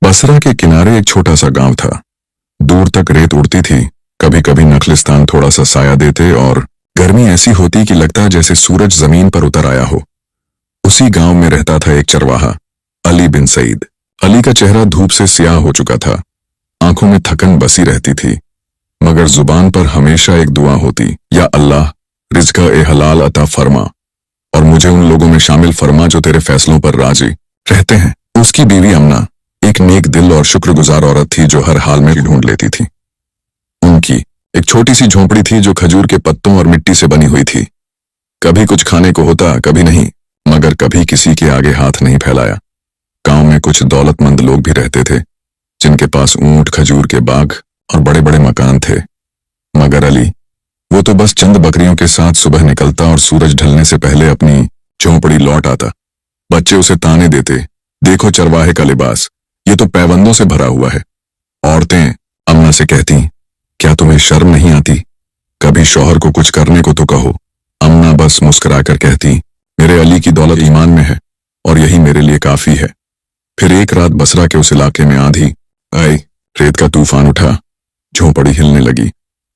बसरा के किनारे एक छोटा सा गांव था। दूर तक रेत उड़ती थी, कभी कभी नखलिस्तान थोड़ा सा साया देते और गर्मी ऐसी होती कि लगता जैसे सूरज जमीन पर उतर आया हो। उसी गांव में रहता था एक चरवाहा, अली बिन सईद। अली का चेहरा धूप से स्याह हो चुका था, आंखों में थकन बसी रहती थी, मगर जुबान पर हमेशा एक दुआ होती, या अल्लाह रिज़्क़ ए हलाल अता फरमा और मुझे उन लोगों में शामिल फरमा जो तेरे फैसलों पर राजी रहते हैं। उसकी बीवी अमना एक नेक दिल और शुक्रगुजार औरत थी जो हर हाल में ढूंढ लेती थी। उनकी एक छोटी सी झोंपड़ी थी जो खजूर के पत्तों और मिट्टी से बनी हुई थी। कभी कुछ खाने को होता, कभी नहीं, मगर कभी किसी के आगे हाथ नहीं फैलाया। गांव में कुछ दौलतमंद लोग भी रहते थे जिनके पास ऊंट, खजूर के बाग और बड़े बड़े मकान थे, मगर अली, वो तो बस चंद बकरियों के साथ सुबह निकलता और सूरज ढलने से पहले अपनी झोंपड़ी लौट आता। बच्चे उसे ताने देते, देखो चरवाहे का लिबास, ये तो पैबंदों से भरा हुआ है। औरतें अम्मा से कहती, क्या तुम्हें शर्म नहीं आती? कभी शौहर को कुछ करने को तो कहो। अम्मा बस मुस्कुराकर कहती, मेरे अली की दौलत ईमान में है और यही मेरे लिए काफी है। फिर एक रात बसरा के उस इलाके में आंधी आई, रेत का तूफान उठा, झोंपड़ी हिलने लगी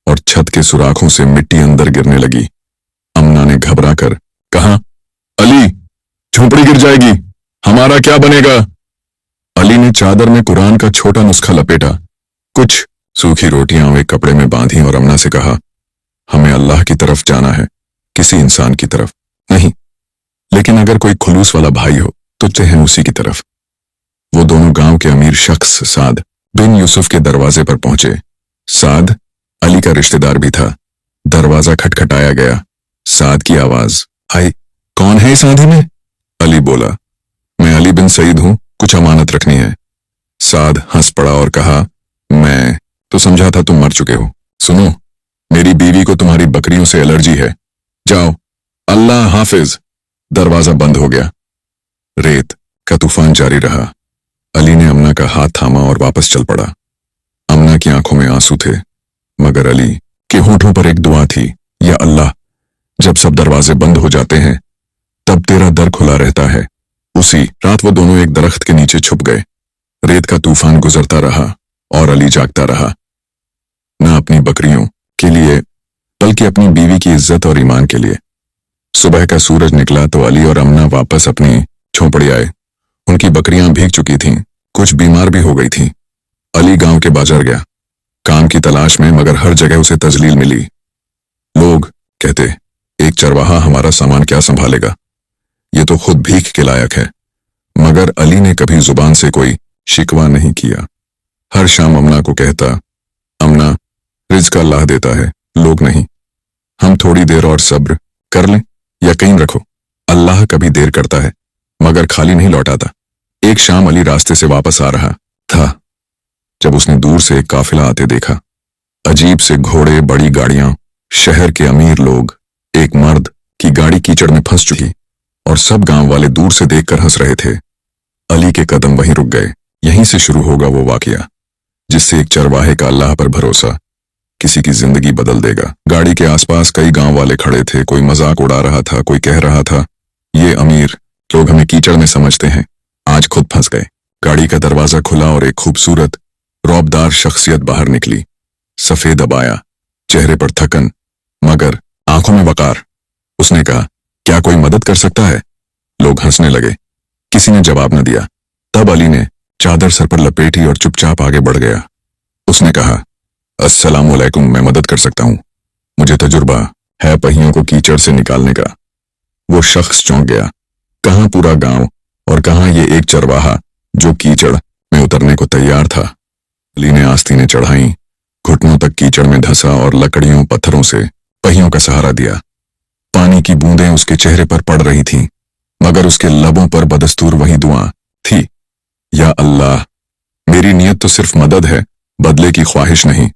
और छत के सुराखों से मिट्टी अंदर गिरने लगी। अम्ना ने घबरा कर कहा, अली, झोंपड़ी गिर जाएगी, हमारा क्या बनेगा? अली ने चादर में कुरान का छोटा नुस्खा लपेटा, कुछ सूखी रोटियां एक कपड़े में बांधी और अम्ना से कहा, हमें अल्लाह की तरफ जाना है, किसी इंसान की तरफ नहीं। लेकिन अगर कोई खुलूस वाला भाई हो तो चहे उसी की तरफ। वो दोनों गांव के अमीर शख्स साद बिन यूसुफ के दरवाजे पर पहुंचे। साद अली का रिश्तेदार भी था। दरवाजा खटखटाया गया। साद की आवाज आई, कौन है इस आंधी में? अली बोला, मैं अली बिन सईद हूं, कुछ अमानत रखनी है। साद हंस पड़ा और कहा, मैं तो समझा था तुम मर चुके हो। सुनो, मेरी बीवी को तुम्हारी बकरियों से एलर्जी है, जाओ, अल्लाह हाफिज। दरवाजा बंद हो गया। रेत का तूफान जारी रहा। अली ने अम्ना का हाथ थामा और वापस चल पड़ा। अम्ना की आंखों में आंसू थे, मगर अली के होठों पर एक दुआ थी, या अल्लाह, जब सब दरवाजे बंद हो जाते हैं तब तेरा दर खुला रहता है। उसी रात वो दोनों एक दरख्त के नीचे छुप गए। रेत का तूफान गुजरता रहा और अली जागता रहा, न अपनी बकरियों के लिए बल्कि अपनी बीवी की इज्जत और ईमान के लिए। सुबह का सूरज निकला तो अली और अम्ना वापस अपनी झोंपड़ी आए। उनकी बकरियां भीग चुकी थीं, कुछ बीमार भी हो गई थीं। अली गांव के बाजार गया, काम की तलाश में, मगर हर जगह उसे तजलील मिली। लोग कहते, एक चरवाहा हमारा सामान क्या संभालेगा, ये तो खुद भीख के लायक है। मगर अली ने कभी जुबान से कोई शिकवा नहीं किया। हर शाम अम्ना को कहता, अम्ना, रिज़्क़ अल्लाह देता है, लोग नहीं। हम थोड़ी देर और सब्र कर लें, यकीन रखो अल्लाह कभी देर करता है मगर खाली नहीं लौटाता। एक शाम अली रास्ते से वापस आ रहा था जब उसने दूर से एक काफिला आते देखा। अजीब से घोड़े, बड़ी गाड़ियां, शहर के अमीर लोग। एक मर्द की गाड़ी कीचड़ में फंस चुकी और सब गांव वाले दूर से देखकर हंस रहे थे। अली के कदम वहीं रुक गए। यहीं से शुरू होगा वो वाकया जिससे एक चरवाहे का अल्लाह पर भरोसा किसी की जिंदगी बदल देगा। गाड़ी के आसपास कई गांव वाले खड़े थे। कोई मजाक उड़ा रहा था, कोई कह रहा था, ये अमीर लोग हमें कीचड़ में समझते हैं, आज खुद फंस गए। गाड़ी का दरवाजा खुला और एक खूबसूरत रौबदार शख्सियत बाहर निकली। सफेद अबाया, चेहरे पर थकन मगर आंखों में वकार। उसने कहा, क्या कोई मदद कर सकता है? लोग हंसने लगे, किसी ने जवाब न दिया। तब अली ने चादर सर पर लपेटी और चुपचाप आगे बढ़ गया। उसने कहा, अस्सलाम वालेकुम, मैं मदद कर सकता हूं, मुझे तजुर्बा है पहियों को कीचड़ से निकालने का। वो शख्स चौंक गया, कहां पूरा गांव और कहां ये एक चरवाहा जो कीचड़ में उतरने को तैयार था। अली ने आस्तीनें चढ़ाई, घुटनों तक कीचड़ में धंसा और लकड़ियों पत्थरों से पहियों का सहारा दिया। पानी की बूंदें उसके चेहरे पर पड़ रही थीं, मगर उसके लबों पर बदस्तूर वही दुआ थी, या अल्लाह, मेरी नीयत तो सिर्फ मदद है, बदले की ख्वाहिश नहीं।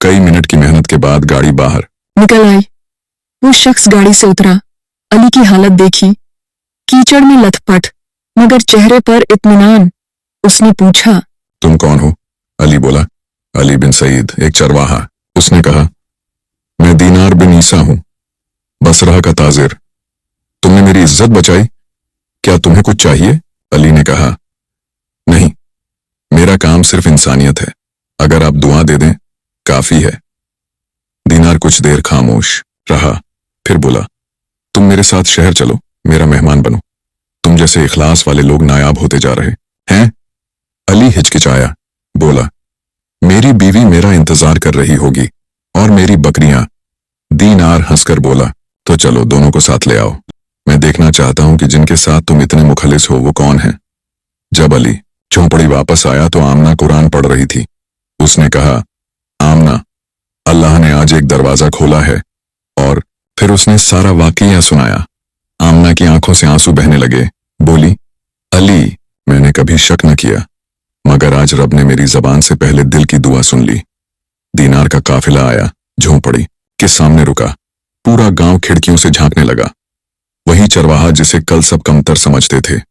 कई मिनट की मेहनत के बाद गाड़ी बाहर निकल आई। वो शख्स गाड़ी से उतरा। अली की हालत देखी, कीचड़ में लथपथ मगर चेहरे पर इत्मीनान। उसने पूछा, तुम कौन हो? अली बोला, अली बिन सईद, एक चरवाहा। उसने कहा, मैं दीनार बिन ईसा हूं, बसरा का ताजिर। तुमने मेरी इज्जत बचाई, क्या तुम्हें कुछ चाहिए? अली ने कहा, नहीं, मेरा काम सिर्फ इंसानियत है, अगर आप दुआ दे दें काफी है। दीनार कुछ देर खामोश रहा, फिर बोला, तुम मेरे साथ शहर चलो, मेरा मेहमान बनो। तुम जैसे इखलास वाले लोग नायाब होते जा रहे हैं। अली हिचकिचाया, बोला, मेरी बीवी मेरा इंतजार कर रही होगी और मेरी बकरियां। दीनार हंसकर बोला, तो चलो दोनों को साथ ले आओ, मैं देखना चाहता हूं कि जिनके साथ तुम इतने मुखलिस हो वो कौन है। जब अली झोंपड़ी वापस आया तो आमना कुरान पढ़ रही थी। उसने कहा, आमना, अल्लाह ने आज एक दरवाजा खोला है। और फिर उसने सारा वाकया सुनाया। आमना की आंखों से आंसू बहने लगे। बोली, अली, मैंने कभी शक न किया, मगर आज रब ने मेरी जबान से पहले दिल की दुआ सुन ली। दीनार का काफिला आया, झोंपड़ी के सामने रुका। पूरा गांव खिड़कियों से झांकने लगा। वही चरवाहा जिसे कल सब कमतर समझते थे,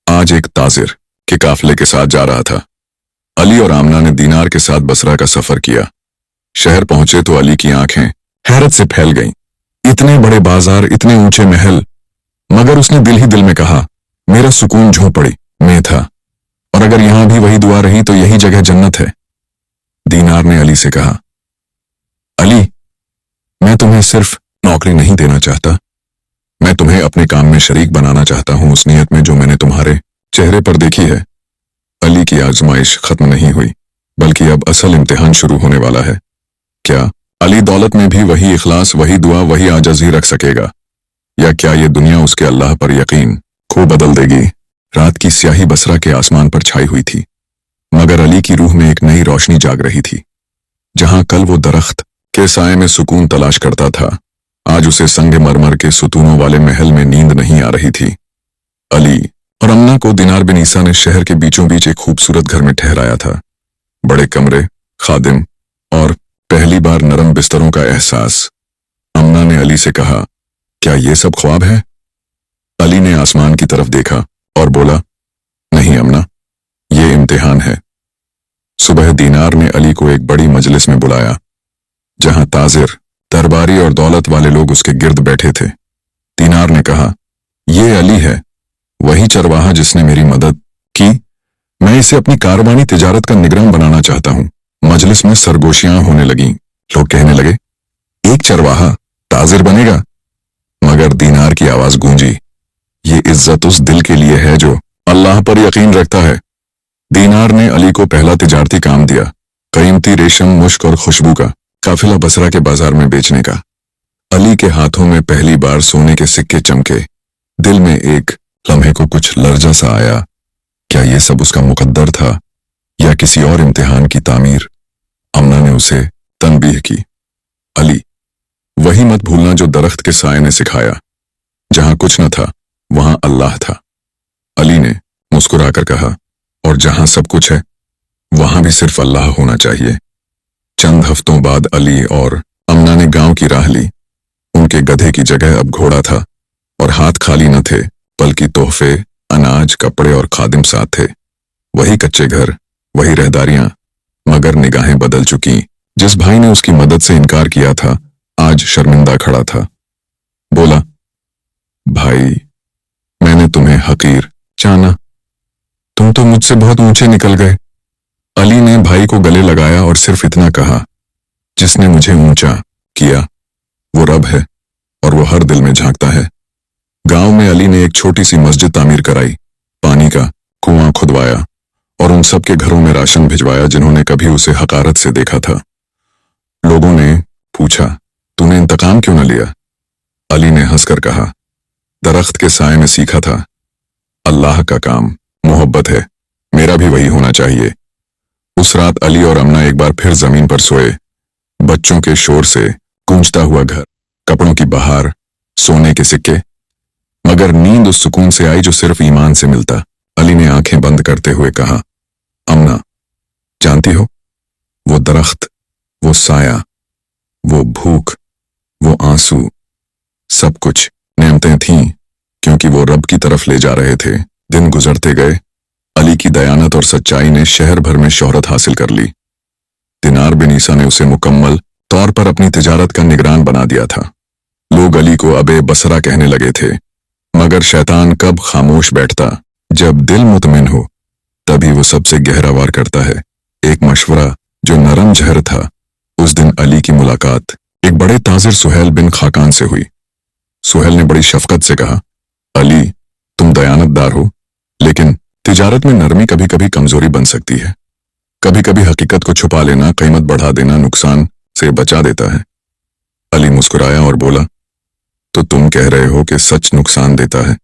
आज एक ताजिर के काफिले के साथ जा रहा था। अली और आमना ने दीनार के साथ बसरा का सफर किया। शहर पहुंचे तो अली की आंखें हैरत से फैल गईं। इतने बड़े बाजार, इतने ऊंचे महल, मगर उसने दिल ही दिल में कहा, मेरा सुकून झोंपड़ी में था, और अगर यहां भी वही दुआ रही तो यही जगह जन्नत है। दीनार ने अली से कहा, अली, मैं तुम्हें सिर्फ नौकरी नहीं देना चाहता, मैं तुम्हें अपने काम में शरीक बनाना चाहता हूं, उस नियत में जो मैंने तुम्हारे चेहरे पर देखी है। अली की आजमाइश खत्म नहीं हुई, बल्कि अब असल इम्तिहान शुरू होने वाला है। क्या अली दौलत में भी वही इखलास, वही दुआ, वही आजज़ी रख सकेगा, या क्या ये दुनिया उसके अल्लाह पर यकीन को बदल देगी। रात की स्याही बसरा के आसमान पर छाई हुई थी, मगर अली की रूह में एक नई रोशनी जाग रही थी। जहां कल वो दरख्त के साए में सुकून तलाश करता था, आज उसे संग मरमर के सुतूनों वाले महल में नींद नहीं आ रही थी। अली और अम्ना को दीनार बिन ईसा ने शहर के बीचों बीच एक खूबसूरत घर में ठहराया था। बड़े कमरे, खादिम और पहली बार नरम बिस्तरों का एहसास। अम्ना ने अली से कहा, क्या ये सब ख्वाब है? अली ने आसमान की तरफ देखा और बोला, नहीं अम्ना, ये इम्तिहान है। सुबह दीनार ने अली को एक बड़ी मजलिस में बुलाया, जहां ताजिर, दरबारी और दौलत वाले लोग उसके गिर्द बैठे थे। दीनार ने कहा, ये अली है, वही चरवाहा जिसने मेरी मदद की। मैं इसे अपनी कारवानी तिजारत का निगरान बनाना चाहता हूं। मजलिस में सरगोशियां होने लगीं। लोग कहने लगे, एक चरवाहा ताजिर बनेगा? मगर दीनार की आवाज गूंजी, ये इज्जत उस दिल के लिए है जो अल्लाह पर यकीन रखता है। दीनार ने अली को पहला तिजारती काम दिया, कीमती रेशम, मुश्क और खुशबू का काफिला बसरा के बाजार में बेचने का। अली के हाथों में पहली बार सोने के सिक्के चमके। दिल में एक लम्हे को कुछ लर्जा सा आया। क्या ये सब उसका मुकद्दर था या किसी और इम्तिहान की तामीर? अम्ना ने उसे तनबीह की, अली, वही मत भूलना जो दरख्त के साए ने सिखाया। जहां कुछ न था वहां अल्लाह था। अली ने मुस्कुराकर कहा, और जहां सब कुछ है वहां भी सिर्फ अल्लाह होना चाहिए। चंद हफ्तों बाद अली और अम्ना ने गांव की राह ली। उनके गधे की जगह अब घोड़ा था, और हाथ खाली न थे, बल्कि तोहफे, अनाज, कपड़े और खादिम साथ थे। वही कच्चे घर, वही रहदारियां, मगर निगाहें बदल चुकी। जिस भाई ने उसकी मदद से इनकार किया था, आज शर्मिंदा खड़ा था। बोला, भाई, मैंने तुम्हें हकीर जाना, तुम तो मुझसे बहुत ऊंचे निकल गए। अली ने भाई को गले लगाया और सिर्फ इतना कहा, जिसने मुझे ऊंचा किया वो रब है, और वो हर दिल में झांकता है। गांव में अली ने एक छोटी सी मस्जिद तामीर कराई, पानी का कुआं खुदवाया और उन सब के घरों में राशन भिजवाया जिन्होंने कभी उसे हकारत से देखा था। लोगों ने पूछा, तूने इंतकाम क्यों न लिया? अली ने हंसकर कहा, दरख्त के साए में सीखा था, अल्लाह का काम मोहब्बत है, मेरा भी वही होना चाहिए। उस रात अली और अम्ना एक बार फिर जमीन पर सोए। बच्चों के शोर से गूंजता हुआ घर, कपड़ों की बहार, सोने के सिक्के, मगर नींद उस सुकून से आई जो सिर्फ ईमान से मिलता। अली ने आंखें बंद करते हुए कहा, अम्ना, जानती हो, वो दरख्त, वो साया, वो भूख, वो आंसू, सब कुछ नेमतें थीं, क्योंकि वो रब की तरफ ले जा रहे थे। दिन गुजरते गए। अली की दयानत और सच्चाई ने शहर भर में शोहरत हासिल कर ली। दीनार बिन ईसा ने उसे मुकम्मल तौर पर अपनी तिजारत का निगरान बना दिया था। लोग अली को अबे बसरा कहने लगे थे, मगर शैतान कब खामोश बैठता? जब दिल मुतमिन हो तभी वो सबसे गहरा वार करता है। एक मशवरा जो नरम जहर था। उस दिन अली की मुलाकात एक बड़े ताजिर सुहेल बिन खाकान से हुई। सुहेल ने बड़ी शफकत से कहा, अली, तुम दयानतदार हो, लेकिन तिजारत में नरमी कभी कभी कमजोरी बन सकती है। कभी कभी हकीकत को छुपा लेना, कीमत बढ़ा देना नुकसान से बचा देता है। अली मुस्कुराया और बोला, तो तुम कह रहे हो कि सच नुकसान देता है?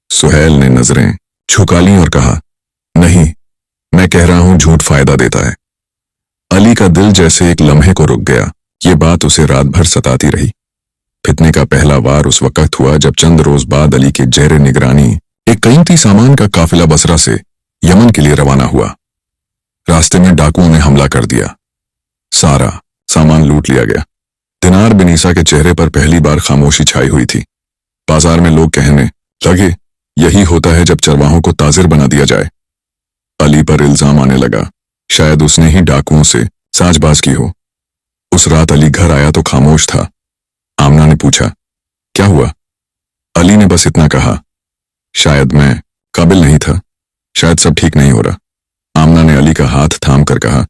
सुहेल ने नजरें झुका लीं और कहा, नहीं, मैं कह रहा हूं झूठ फायदा देता है। अली का दिल जैसे एक लम्हे को रुक गया। ये बात उसे रात भर सताती रही। फितने का पहला वार उस वक्त हुआ जब चंद रोज बाद अली के जेरे निगरानी एक कीमती सामान का काफिला बसरा से यमन के लिए रवाना हुआ। रास्ते में डाकुओं ने हमला कर दिया। सारा सामान लूट लिया गया। दिनार बिन ईसा के चेहरे पर पहली बार खामोशी छाई हुई थी। बाजार में लोग कहने लगे, यही होता है जब चरवाहों को ताजिर बना दिया जाए। अली पर इल्जाम आने लगा, शायद उसने ही डाकुओं से साजबाज की हो। उस रात अली घर आया तो खामोश था। आमना ने पूछा, क्या हुआ? अली ने बस इतना कहा, शायद मैं काबिल नहीं था, शायद सब ठीक नहीं हो रहा। आमना ने अली का हाथ थाम कर कहा,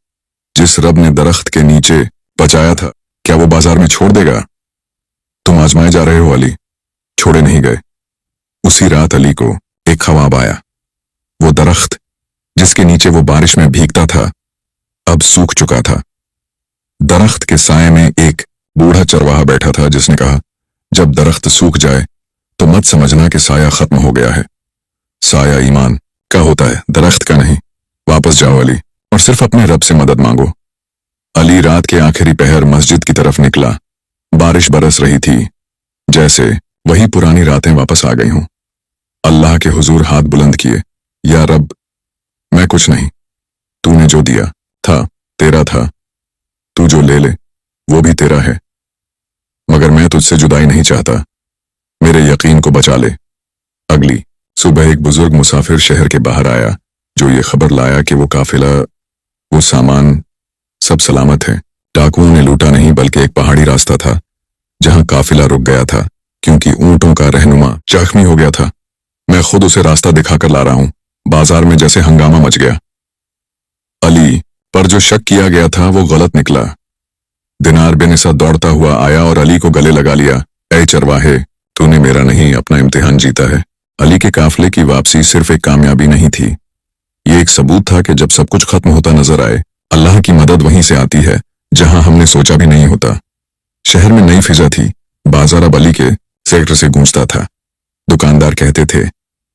जिस रब ने दरख्त के नीचे बचाया था, क्या वो बाजार में छोड़ देगा? तुम आजमाए जा रहे हो अली। छोड़े नहीं गए। उसी रात अली को एक ख्वाब आया। वो दरख्त जिसके नीचे वो बारिश में भीगता था, अब सूख चुका था। दरख्त के साए में एक बूढ़ा चरवाहा बैठा था जिसने कहा, जब दरख्त सूख जाए तो मत समझना कि साया खत्म हो गया है। साया ईमान का होता है, दरख्त का नहीं। वापस जाओ अली और सिर्फ अपने रब से मदद मांगो। अली रात के आखिरी पहर मस्जिद की तरफ निकला। बारिश बरस रही थी, जैसे वही पुरानी रातें वापस आ गई हों। अल्लाह के हुजूर हाथ बुलंद किए, या रब, मैं कुछ नहीं, तूने जो दिया था तेरा था, तू जो ले ले वो भी तेरा है, मगर मैं तुझसे जुदाई नहीं चाहता, मेरे यकीन को बचा ले। अगली सुबह एक बुजुर्ग मुसाफिर शहर के बाहर आया जो ये खबर लाया कि वो काफिला, वो सामान सब सलामत है। डाकुओं ने लूटा नहीं, बल्कि एक पहाड़ी रास्ता था जहां काफिला रुक गया था क्योंकि ऊंटों का रहनुमा जख्मी हो गया था। मैं खुद उसे रास्ता दिखाकर ला रहा हूं। बाजार में जैसे हंगामा मच गया। अली पर जो शक किया गया था वो गलत निकला। दिनार बिन ईसा दौड़ता हुआ आया और अली को गले लगा लिया। ऐ चरवाहे, तूने मेरा नहीं अपना इम्तिहान जीता है। अली के काफिले की वापसी सिर्फ एक कामयाबी नहीं थी, ये एक सबूत था कि जब सब कुछ खत्म होता नजर आए, अल्लाह की मदद वहीं से आती है जहां हमने सोचा भी नहीं होता। शहर में नई फिजा थी। बाजार अब अली के सेक्टर से गूंजता था। दुकानदार कहते थे,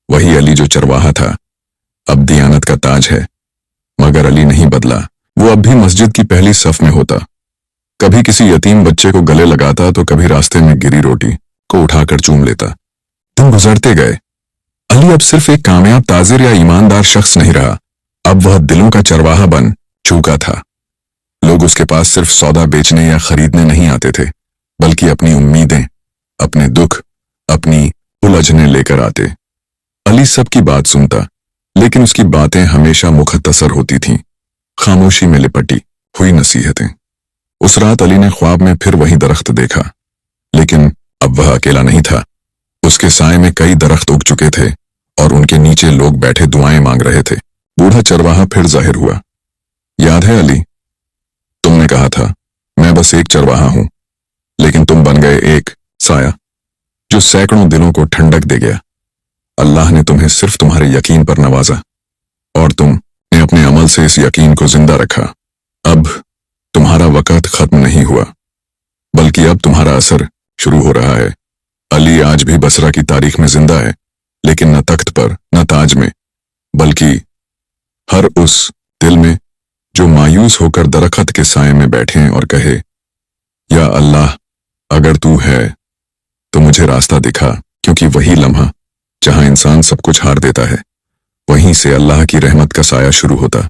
वही अली जो चरवाहा था अब दियानत का ताज है। मगर अली नहीं बदला। वो अब भी मस्जिद की पहली सफ में होता। कभी किसी यतीम बच्चे को गले लगाता तो कभी रास्ते में गिरी रोटी को उठाकर चूम लेता। दिन गुजरते गए। अली अब सिर्फ एक कामयाब ताजिर या ईमानदार शख्स नहीं रहा, अब वह दिलों का चरवाहा बन चुका था। लोग उसके पास सिर्फ सौदा बेचने या खरीदने नहीं आते थे, बल्कि अपनी उम्मीदें, अपने दुख, अपनी उलझने लेकर आते। अली सबकी बात सुनता, लेकिन उसकी बातें हमेशा मुख्तसर होती थीं, खामोशी में लिपटी हुई नसीहतें। उस रात अली ने ख्वाब में फिर वही दरख्त देखा, लेकिन अब वह अकेला नहीं था। उसके साए में कई दरख्त उग चुके थे और उनके नीचे लोग बैठे दुआएं मांग रहे थे। बूढ़ा चरवाहा फिर जाहिर हुआ। याद है अली, तुमने कहा था मैं बस एक चरवाहा हूं, लेकिन तुम बन गए एक साया जो सैकड़ों दिलों को ठंडक दे गया। अल्लाह ने तुम्हें सिर्फ तुम्हारे यकीन पर नवाजा और तुमने अपने अमल से इस यकीन को जिंदा रखा। अब तुम्हारा वक़्त खत्म नहीं हुआ, बल्कि अब तुम्हारा असर शुरू हो रहा है। अली आज भी बसरा की तारीख में जिंदा है, लेकिन न तख्त पर, न ताज में, बल्कि हर उस दिल में जो मायूस होकर दरख्त के साए में बैठे और कहे, या अल्लाह, अगर तू है तो मुझे रास्ता दिखा। क्योंकि वही लम्हा जहां इंसान सब कुछ हार देता है, वहीं से अल्लाह की रहमत का साया शुरू होता।